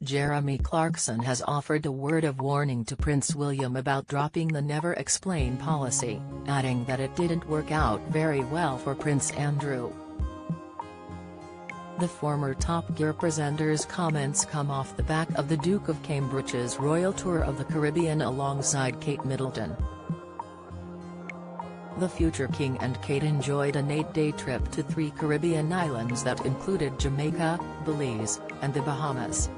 Jeremy Clarkson has offered a word of warning to Prince William about dropping the Never Explain policy, adding that it didn't work out very well for Prince Andrew. The former Top Gear presenter's comments come off the back of the Duke of Cambridge's royal tour of the Caribbean alongside Kate Middleton. The future King and Kate enjoyed an 8-day trip to 3 Caribbean islands that included Jamaica, Belize, and the Bahamas.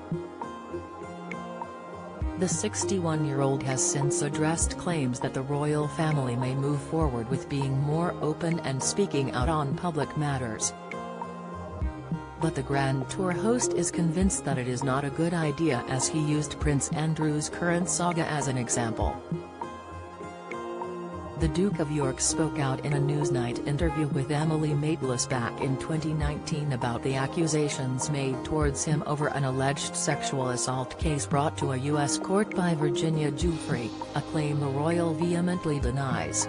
The 61-year-old has since addressed claims that the royal family may move forward with being more open and speaking out on public matters. But the Grand Tour host is convinced that it is not a good idea, as he used Prince Andrew's current saga as an example. The Duke of York spoke out in a Newsnight interview with Emily Maitlis back in 2019 about the accusations made towards him over an alleged sexual assault case brought to a U.S. court by Virginia Giuffre, a claim the royal vehemently denies.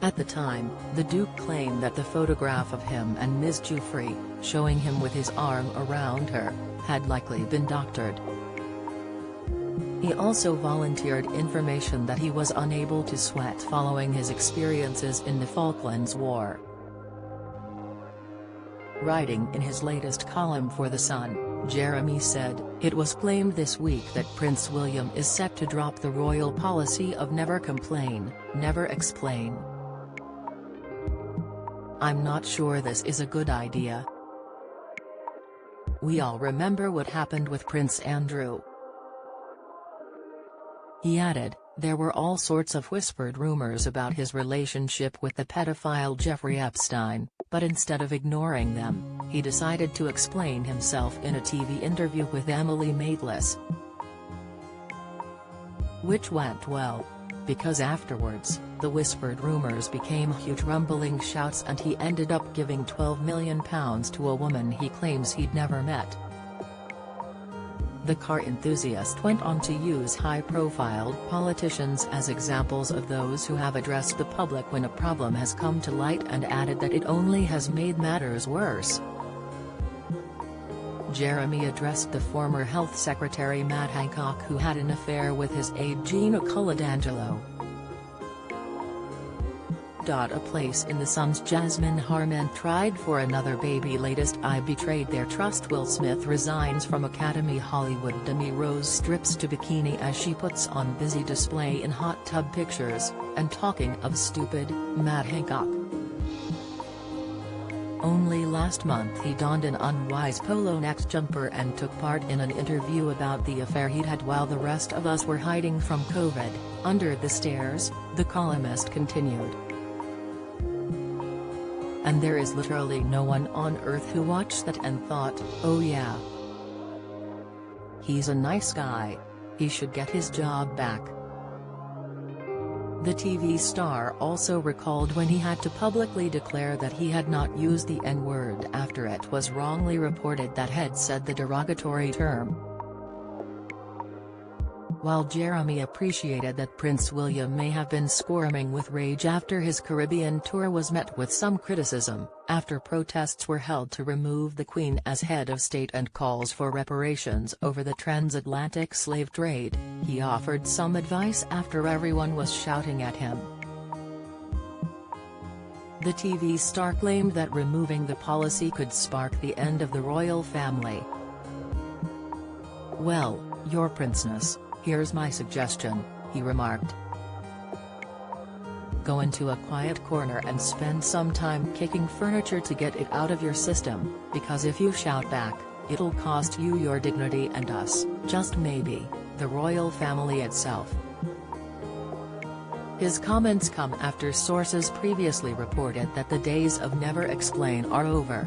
At the time, the Duke claimed that the photograph of him and Ms. Giuffre, showing him with his arm around her, had likely been doctored. He also volunteered information that he was unable to sweat following his experiences in the Falklands War. Writing in his latest column for The Sun, Jeremy said, "It was claimed this week that Prince William is set to drop the royal policy of never complain, never explain. I'm not sure this is a good idea. We all remember what happened with Prince Andrew." He added, there were all sorts of whispered rumors about his relationship with the pedophile Jeffrey Epstein, but instead of ignoring them, he decided to explain himself in a TV interview with Emily Maitlis. Which went well. Because afterwards, the whispered rumors became huge rumbling shouts and he ended up giving £12 million to a woman he claims he'd never met. The car enthusiast went on to use high-profile politicians as examples of those who have addressed the public when a problem has come to light, and added that it only has made matters worse. Jeremy addressed the former Health Secretary Matt Hancock, who had an affair with his aide Gina Coladangelo. A place in The Sun's Jasmine Harman tried for another baby. Latest I betrayed their trust. Will Smith resigns from Academy. Hollywood Demi Rose strips to bikini as she puts on busy display in hot tub pictures, and talking of stupid, Matt Hancock. Only last month he donned an unwise polo neck jumper and took part in an interview about the affair he'd had while the rest of us were hiding from COVID. Under the stairs, the columnist continued. And there is literally no one on earth who watched that and thought, oh yeah, he's a nice guy. He should get his job back. The TV star also recalled when he had to publicly declare that he had not used the N-word after it was wrongly reported that he'd said the derogatory term. While Jeremy appreciated that Prince William may have been squirming with rage after his Caribbean tour was met with some criticism, after protests were held to remove the Queen as head of state and calls for reparations over the transatlantic slave trade, he offered some advice after everyone was shouting at him. The TV star claimed that removing the policy could spark the end of the royal family. "Well, Your Princeness, here's my suggestion," he remarked. "Go into a quiet corner and spend some time kicking furniture to get it out of your system, because if you shout back, it'll cost you your dignity and us, just maybe, the royal family itself." His comments come after sources previously reported that the days of never explain are over.